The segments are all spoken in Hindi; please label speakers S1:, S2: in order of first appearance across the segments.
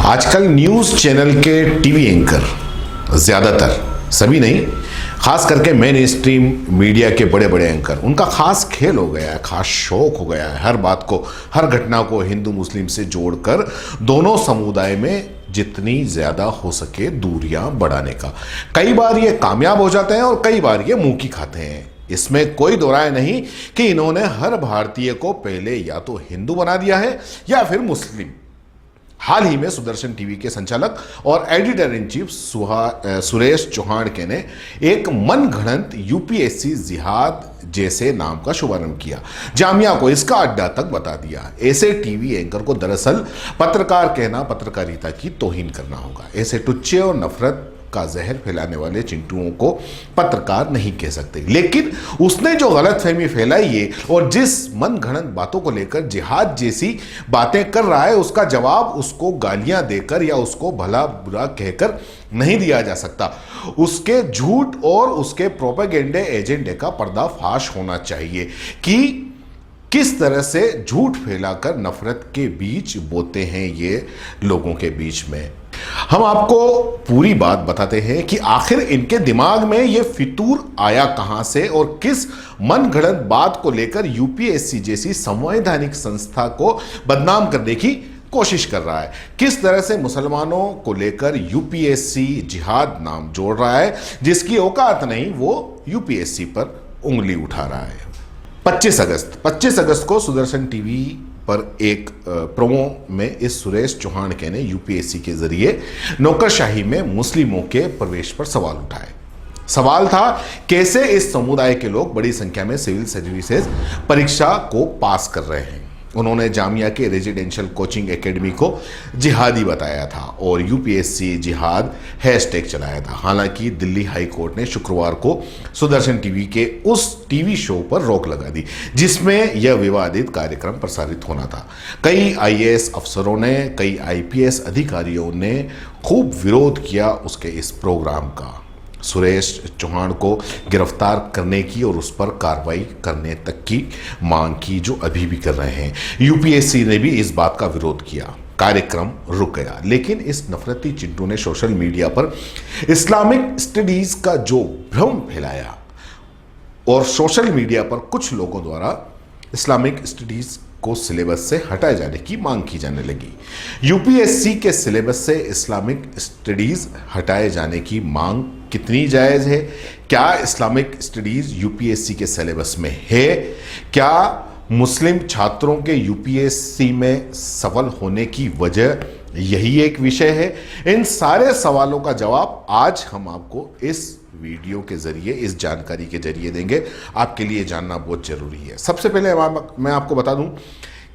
S1: आजकल न्यूज़ चैनल के टीवी एंकर ज़्यादातर, सभी नहीं, खास करके मेन स्ट्रीम मीडिया के बड़े बड़े एंकर, उनका खास खेल हो गया है, खास शौक हो गया है हर बात को, हर घटना को हिंदू मुस्लिम से जोड़कर दोनों समुदाय में जितनी ज़्यादा हो सके दूरियां बढ़ाने का। कई बार ये कामयाब हो जाते हैं और कई बार ये मुंह की खाते हैं। इसमें कोई दो राय नहीं कि इन्होंने हर भारतीय को पहले या तो हिंदू बना दिया है या फिर मुस्लिम। हाल ही में सुदर्शन टीवी के संचालक और editor in chief Suresh Chauhan ने एक मनगढ़ंत यूपीएससी जिहाद जैसे नाम का शुभारंभ किया। जामिया को इसका अड्डा तक बता दिया। ऐसे टीवी एंकर को दरअसल पत्रकार कहना पत्रकारिता की तौहीन करना होगा। ऐसे टुच्चे और नफरत का जहर फैलाने वाले चिंटुओं को पत्रकार नहीं कह सकते। लेकिन उसने जो गलतफहमी फैलाई है और जिस मनगढ़ंत बातों को लेकर जिहाद जैसी बातें कर रहा है, उसका जवाब उसको गालियां देकर या उसको भला बुरा कहकर नहीं दिया जा सकता। उसके झूठ और उसके प्रोपेगेंडे एजेंडे का पर्दाफाश होना चाहिए कि किस तरह से झूठ फैलाकर नफरत के बीज बोते हैं ये लोगों के बीच में। हम आपको पूरी बात बताते हैं कि आखिर इनके दिमाग में ये फितूर आया कहां से और किस मनगढ़ंत बात को लेकर यूपीएससी जैसी संवैधानिक संस्था को बदनाम करने की कोशिश कर रहा है। किस तरह से मुसलमानों को लेकर यूपीएससी जिहाद नाम जोड़ रहा है, जिसकी औकात नहीं वो यूपीएससी पर उंगली उठा रहा है। 25 अगस्त को सुदर्शन टीवी पर एक प्रोमो में इस सुरेश चौहान ने यूपीएससी के जरिए नौकरशाही में मुस्लिमों के प्रवेश पर सवाल उठाए। सवाल था, कैसे इस समुदाय के लोग बड़ी संख्या में सिविल सर्विसेज परीक्षा को पास कर रहे हैं। उन्होंने जामिया के रेजिडेंशियल कोचिंग एकेडमी को जिहादी बताया था और यूपीएससी जिहाद हैशटैग चलाया था। हालांकि दिल्ली हाई कोर्ट ने शुक्रवार को सुदर्शन टीवी के उस टीवी शो पर रोक लगा दी जिसमें यह विवादित कार्यक्रम प्रसारित होना था। कई आईएएस अफसरों ने, कई आईपीएस अधिकारियों ने खूब विरोध किया उसके इस प्रोग्राम का। सुरेश चौहान को गिरफ्तार करने की और उस पर कार्रवाई करने तक की मांग की, जो अभी भी कर रहे हैं। यूपीएससी ने भी इस बात का विरोध किया। कार्यक्रम रुक गया। लेकिन इस नफरती चिंटू ने सोशल मीडिया पर इस्लामिक स्टडीज का जो भ्रम फैलाया और सोशल मीडिया पर कुछ लोगों द्वारा इस्लामिक स्टडीज को सिलेबस से हटाए जाने की मांग की जाने लगी। यूपीएससी के सिलेबस से इस्लामिक स्टडीज हटाए जाने की मांग कितनी जायज़ है? क्या इस्लामिक स्टडीज यूपीएससी के सिलेबस में है? क्या मुस्लिम छात्रों के यूपीएससी में सफल होने की वजह यही एक विषय है? इन सारे सवालों का जवाब आज हम आपको इस वीडियो के जरिए, इस जानकारी के जरिए देंगे। आपके लिए जानना बहुत जरूरी है। सबसे पहले मैं आपको बता दूं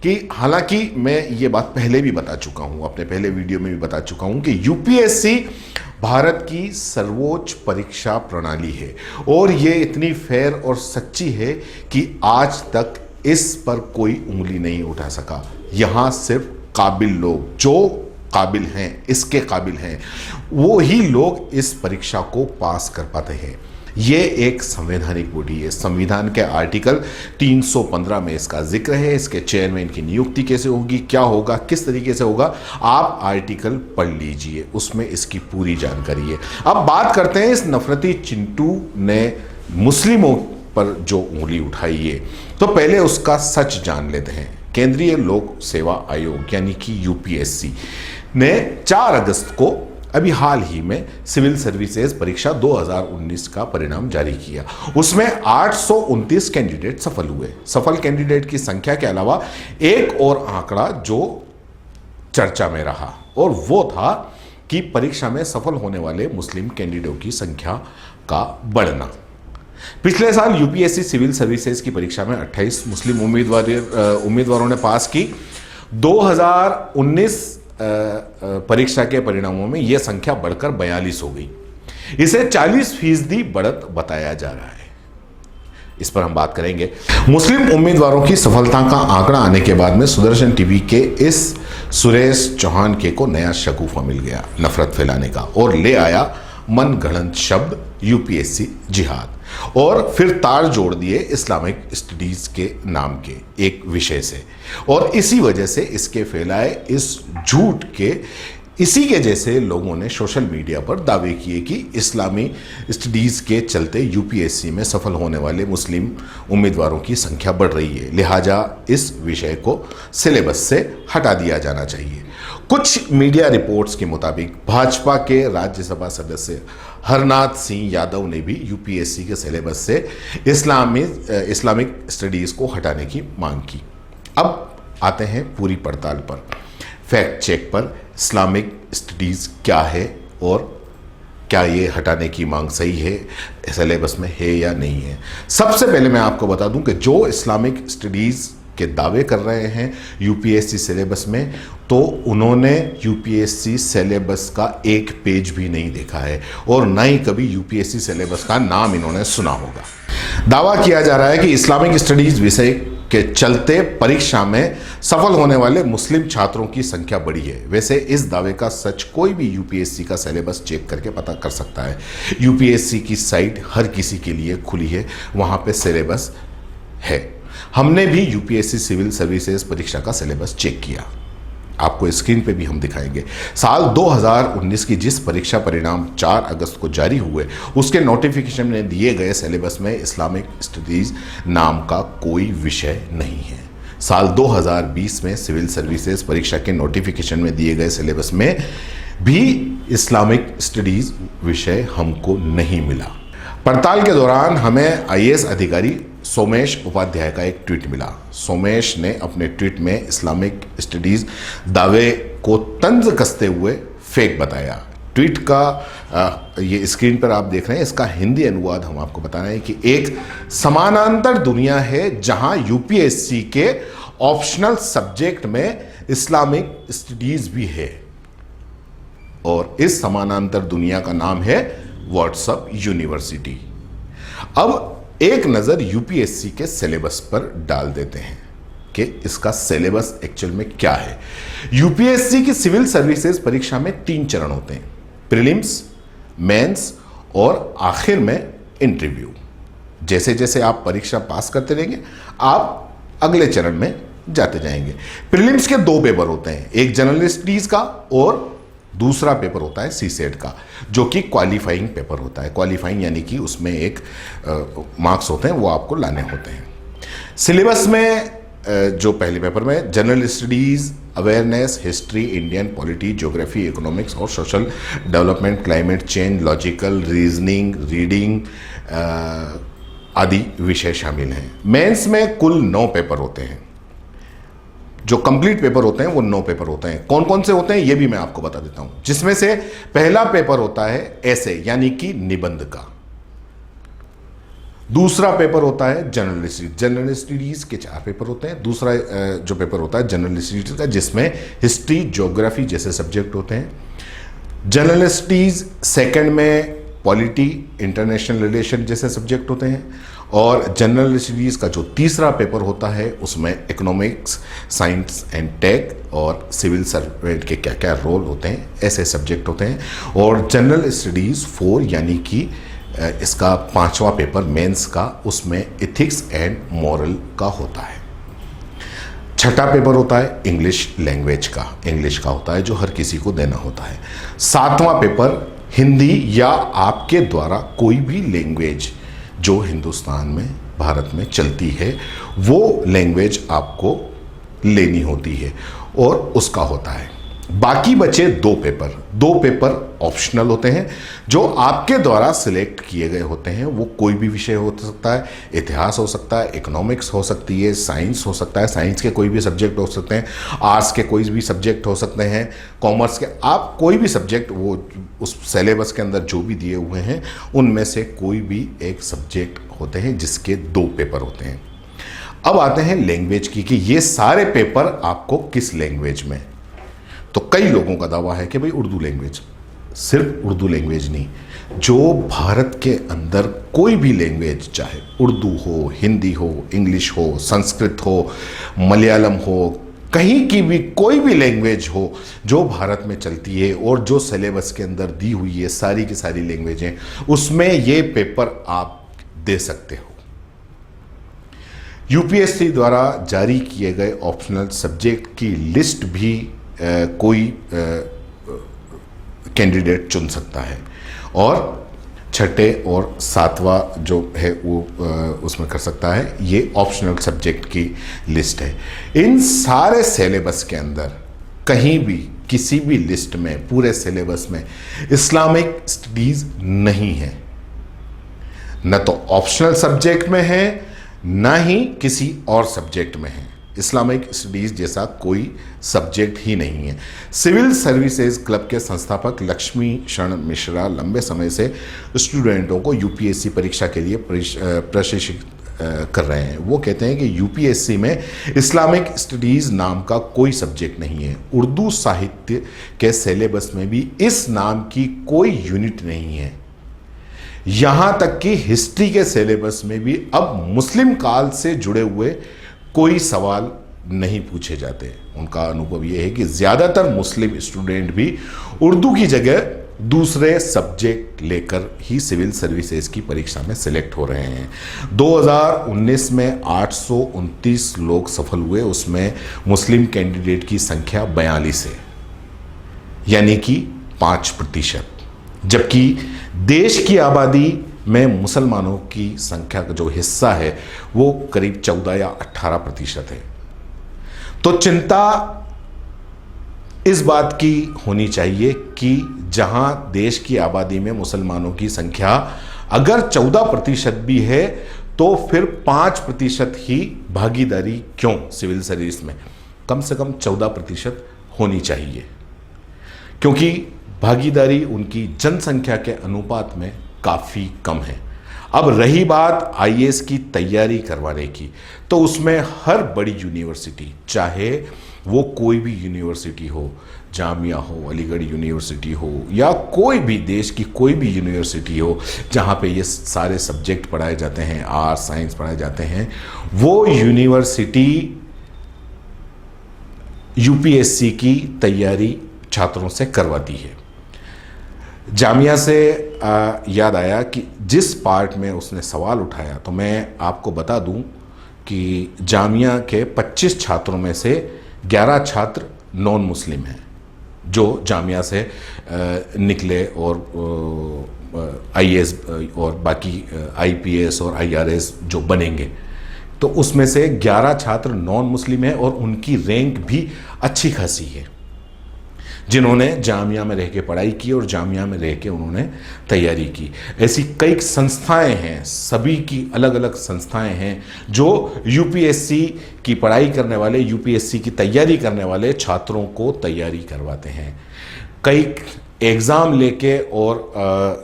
S1: कि हालांकि मैं ये बात पहले भी बता चुका हूं, अपने पहले वीडियो में भी बता चुका हूं कि यूपीएससी भारत की सर्वोच्च परीक्षा प्रणाली है और ये इतनी फेयर और सच्ची है कि आज तक इस पर कोई उंगली नहीं उठा सका। यहां सिर्फ काबिल लोग, जो काबिल हैं, इसके काबिल हैं, वो ही लोग इस परीक्षा को पास कर पाते हैं। ये एक संवैधानिक बॉडी है। संविधान के आर्टिकल 315 में इसका जिक्र है। इसके चेयरमैन की नियुक्ति कैसे होगी, क्या होगा, किस तरीके से होगा, आप आर्टिकल पढ़ लीजिए, उसमें इसकी पूरी जानकारी है। अब बात करते हैं इस नफरती चिंटू ने मुस्लिमों पर जो उंगली उठाई है, तो पहले उसका सच जान लेते हैं। केंद्रीय लोक सेवा आयोग यानी कि यूपीएससी ने 4 अगस्त को अभी हाल ही में सिविल सर्विसेज परीक्षा 2019 का परिणाम जारी किया। उसमें 829 कैंडिडेट सफल हुए। सफल कैंडिडेट की संख्या के अलावा एक और आंकड़ा जो चर्चा में रहा और वो था कि परीक्षा में सफल होने वाले मुस्लिम कैंडिडेटों की संख्या का बढ़ना। पिछले साल यूपीएससी सिविल सर्विसेज की परीक्षा में 28 मुस्लिम उम्मीदवारों ने पास की। 2019 परीक्षा के परिणामों में यह संख्या बढ़कर 42 हो गई। इसे 40% बढ़त बताया जा रहा है। इस पर हम बात करेंगे। मुस्लिम उम्मीदवारों की सफलता का आंकड़ा आने के बाद में सुदर्शन टीवी के इस सुरेश चौहान को नया शगुफा मिल गया नफरत फैलाने का और ले आया मनगढ़ंत शब्द यूपीएससी जिहाद और फिर तार जोड़ दिए इस्लामिक स्टडीज के नाम के एक विषय से और इसी वजह से इसके फैलाए इस झूठ के इसी के जैसे लोगों ने सोशल मीडिया पर दावे किए कि इस्लामी स्टडीज़ के चलते यूपीएससी में सफल होने वाले मुस्लिम उम्मीदवारों की संख्या बढ़ रही है, लिहाजा इस विषय को सिलेबस से हटा दिया जाना चाहिए। कुछ मीडिया रिपोर्ट्स के मुताबिक भाजपा के राज्यसभा सदस्य हरनाथ सिंह यादव ने भी यूपीएससी के सिलेबस से इस्लामिक स्टडीज़ को हटाने की मांग की। अब आते हैं पूरी पड़ताल पर, फैक्ट चेक पर। इस्लामिक स्टडीज़ क्या है और क्या ये हटाने की मांग सही है, सिलेबस में है या नहीं है। सबसे पहले मैं आपको बता दूं कि जो इस्लामिक स्टडीज़ के दावे कर रहे हैं यूपीएससी सिलेबस में, तो उन्होंने यूपीएससी सिलेबस का एक पेज भी नहीं देखा है और ना ही कभी यूपीएससी सिलेबस का नाम इन्होंने सुना होगा। दावा किया जा रहा है कि इस्लामिक स्टडीज़ विषय के चलते परीक्षा में सफल होने वाले मुस्लिम छात्रों की संख्या बढ़ी है। वैसे इस दावे का सच कोई भी यूपीएससी का सिलेबस चेक करके पता कर सकता है। यूपीएससी की साइट हर किसी के लिए खुली है, वहां पे सिलेबस है। हमने भी यूपीएससी सिविल सर्विसेज परीक्षा का सिलेबस चेक किया, आपको स्क्रीन पे भी हम दिखाएंगे। साल 2019 की जिस परीक्षा परिणाम 4 अगस्त को जारी हुए, उसके नोटिफिकेशन में दिए गए सिलेबस में इस्लामिक स्टडीज़ नाम का कोई विषय नहीं है। साल 2020 में सिविल सर्विसेज परीक्षा के नोटिफिकेशन में दिए गए सिलेबस में भी इस्लामिक स्टडीज़ विषय हमको नहीं मिला। पड़ताल के दौरान हमें आईएएस अधिकारी सोमेश उपाध्याय का एक ट्वीट मिला। सोमेश ने अपने ट्वीट में इस्लामिक स्टडीज़ दावे को तंज कसते हुए फेक बताया। ट्वीट का ये स्क्रीन पर आप देख रहे हैं, इसका हिंदी अनुवाद हम आपको बता रहे हैं कि एक समानांतर दुनिया है जहां यूपीएससी के ऑप्शनल सब्जेक्ट में इस्लामिक स्टडीज़ भी है और इस समानांतर दुनिया का नाम है व्हाट्सएप यूनिवर्सिटी। अब एक नज़र यूपीएससी के सिलेबस पर डाल देते हैं कि इसका सिलेबस एक्चुअल में क्या है। यूपीएससी की सिविल सर्विसेज परीक्षा में 3 चरण होते हैं, प्रीलिम्स, मेंस और आखिर में इंटरव्यू। जैसे जैसे आप परीक्षा पास करते रहेंगे, आप अगले चरण में जाते जाएंगे। प्रीलिम्स के 2 पेपर होते हैं, एक जनरल स्टडीज का और दूसरा पेपर होता है सीसेट का, जो कि क्वालिफाइंग पेपर होता है। क्वालिफाइंग यानी कि उसमें एक मार्क्स होते हैं, वो आपको लाने होते हैं। सिलेबस में जो पहले पेपर में general studies, awareness, history, Indian polity, geography, economics और social development, climate change, logical reasoning, reading आदि विषय शामिल हैं। मेंस में कुल 9 पेपर होते हैं। जो कंप्लीट पेपर होते हैं वो 9 पेपर होते हैं। कौन कौन से होते हैं ये भी मैं आपको बता देता हूं, जिसमें से पहला पेपर होता है ऐसे यानी कि निबंध का। दूसरा पेपर होता है जनरल स्टडीज के 4 पेपर होते हैं। दूसरा जो पेपर होता है जनरल स्टडीज का, जिसमें हिस्ट्री, ज्योग्राफी जैसे सब्जेक्ट होते हैं। जनरल स्टडीज सेकंड में पॉलिटी, इंटरनेशनल रिलेशन जैसे सब्जेक्ट होते हैं। और जनरल स्टडीज़ का जो तीसरा पेपर होता है उसमें इकोनॉमिक्स, साइंस एंड टेक और सिविल सर्वेंट के क्या क्या रोल होते हैं ऐसे सब्जेक्ट होते हैं। और जनरल स्टडीज़ 4 यानी कि इसका 5वां पेपर मेंस का, उसमें इथिक्स एंड मॉरल का होता है। छठा पेपर होता है इंग्लिश लैंग्वेज का, इंग्लिश का होता है जो हर किसी को देना होता है। 7वां पेपर हिंदी या आपके द्वारा कोई भी लैंग्वेज जो हिंदुस्तान में, भारत में चलती है, वो लैंग्वेज आपको लेनी होती है और उसका होता है। बाकी बचे 2 पेपर ऑप्शनल होते हैं जो आपके द्वारा सिलेक्ट किए गए होते हैं। वो कोई भी विषय हो सकता है, इतिहास हो सकता है, इकोनॉमिक्स हो सकती है, साइंस हो सकता है, साइंस के कोई भी सब्जेक्ट हो सकते हैं, आर्ट्स के कोई भी सब्जेक्ट हो सकते हैं, कॉमर्स के, आप कोई भी सब्जेक्ट वो उस सिलेबस के अंदर जो भी दिए हुए हैं उनमें से कोई भी एक सब्जेक्ट होते हैं जिसके 2 पेपर होते हैं। अब आते हैं लैंग्वेज की कि ये सारे पेपर आपको किस लैंग्वेज में। तो कई लोगों का दावा है कि भाई उर्दू लैंग्वेज। सिर्फ उर्दू लैंग्वेज नहीं, जो भारत के अंदर कोई भी लैंग्वेज, चाहे उर्दू हो, हिंदी हो, इंग्लिश हो, संस्कृत हो, मलयालम हो, कहीं की भी कोई भी लैंग्वेज हो जो भारत में चलती है और जो सिलेबस के अंदर दी हुई है, सारी की सारी लैंग्वेजें, उसमें ये पेपर आप दे सकते हो। यूपीएससी द्वारा जारी किए गए ऑप्शनल सब्जेक्ट की लिस्ट भी कोई कैंडिडेट चुन सकता है, और छठे और सातवां जो है वो उसमें कर सकता है। ये ऑप्शनल सब्जेक्ट की लिस्ट है। इन सारे सिलेबस के अंदर कहीं भी किसी भी लिस्ट में, पूरे सिलेबस में इस्लामिक स्टडीज नहीं है, न तो ऑप्शनल सब्जेक्ट में है, ना ही किसी और सब्जेक्ट में है। इस्लामिक स्टडीज जैसा कोई सब्जेक्ट ही नहीं है। सिविल सर्विसेज क्लब के संस्थापक लक्ष्मी शरण मिश्रा लंबे समय से स्टूडेंटों को यूपीएससी परीक्षा के लिए प्रशिक्षित कर रहे हैं। वो कहते हैं कि यूपीएससी में इस्लामिक स्टडीज नाम का कोई सब्जेक्ट नहीं है। उर्दू साहित्य के सिलेबस में भी इस नाम की कोई यूनिट नहीं है। यहां तक कि हिस्ट्री के सिलेबस में भी अब मुस्लिम काल से जुड़े हुए कोई सवाल नहीं पूछे जाते। उनका अनुभव यह है कि ज़्यादातर मुस्लिम स्टूडेंट भी उर्दू की जगह दूसरे सब्जेक्ट लेकर ही सिविल सर्विसेज की परीक्षा में सिलेक्ट हो रहे हैं। 2019 में 829 लोग सफल हुए, उसमें मुस्लिम कैंडिडेट की संख्या 42 है, यानी कि 5%। जबकि देश की आबादी में मुसलमानों की संख्या का जो हिस्सा है वो करीब 14 या 18% है। तो चिंता इस बात की होनी चाहिए कि जहां देश की आबादी में मुसलमानों की संख्या अगर 14% भी है, तो फिर 5% ही भागीदारी क्यों सिविल सर्विस में? कम से कम 14% होनी चाहिए, क्योंकि भागीदारी उनकी जनसंख्या के अनुपात में काफ़ी कम है। अब रही बात आईएएस की तैयारी करवाने की, तो उसमें हर बड़ी यूनिवर्सिटी, चाहे वो कोई भी यूनिवर्सिटी हो, जामिया हो, अलीगढ़ यूनिवर्सिटी हो, या कोई भी देश की कोई भी यूनिवर्सिटी हो जहाँ पे ये सारे सब्जेक्ट पढ़ाए जाते हैं, आर्ट्स साइंस पढ़ाए जाते हैं, वो यूनिवर्सिटी यूपीएससी की तैयारी छात्रों से करवाती है। जामिया से याद आया कि जिस पार्ट में उसने सवाल उठाया, तो मैं आपको बता दूं कि जामिया के 25 छात्रों में से 11 छात्र नॉन मुस्लिम हैं जो जामिया से निकले और आईएएस और बाकी आईपीएस और आईआरएस जो बनेंगे। तो उसमें से 11 छात्र नॉन मुस्लिम हैं और उनकी रैंक भी अच्छी खासी है, जिन्होंने जामिया में रह के पढ़ाई की और जामिया में रह के उन्होंने तैयारी की। ऐसी कई संस्थाएं हैं, सभी की अलग अलग संस्थाएं हैं जो यूपीएससी की पढ़ाई करने वाले, यूपीएससी की तैयारी करने वाले छात्रों को तैयारी करवाते हैं। कई एग्ज़ाम लेके और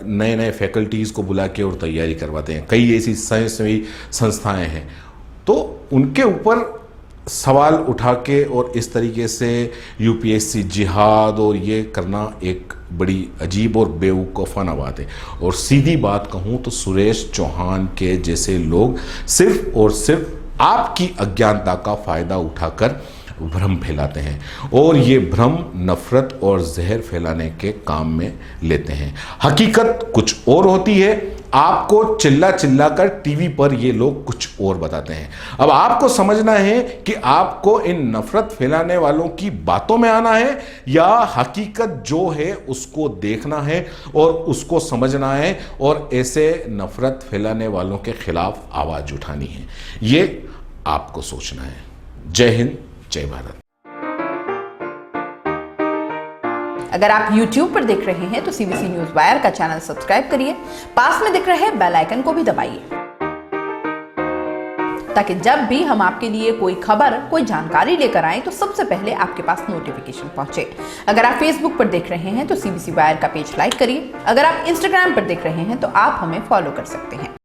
S1: नए नए फैकल्टीज़ को बुला के और तैयारी करवाते हैं। कई ऐसी स्वयंसेवी संस्थाएं हैं, तो उनके ऊपर सवाल उठा के और इस तरीके से यूपीएससी जिहाद और ये करना एक बड़ी अजीब और बेवकूफ़ाना बात है। और सीधी बात कहूँ तो सुरेश चौहान के जैसे लोग सिर्फ और सिर्फ आपकी अज्ञानता का फ़ायदा उठाकर भ्रम फैलाते हैं, और ये भ्रम नफ़रत और जहर फैलाने के काम में लेते हैं। हकीकत कुछ और होती है, आपको चिल्ला चिल्ला कर टीवी पर ये लोग कुछ और बताते हैं। अब आपको समझना है कि आपको इन नफरत फैलाने वालों की बातों में आना है या हकीकत जो है उसको देखना है और उसको समझना है और ऐसे नफरत फैलाने वालों के खिलाफ आवाज उठानी है। ये आपको सोचना है। जय हिंद, जय भारत।
S2: अगर आप YouTube पर देख रहे हैं तो CBC न्यूज वायर का चैनल सब्सक्राइब करिए, पास में दिख रहे बेल आइकन को भी दबाइए, ताकि जब भी हम आपके लिए कोई खबर, कोई जानकारी लेकर आए तो सबसे पहले आपके पास नोटिफिकेशन पहुंचे। अगर आप Facebook पर देख रहे हैं तो CBC वायर का पेज लाइक करिए। अगर आप Instagram पर देख रहे हैं तो आप हमें फॉलो कर सकते हैं।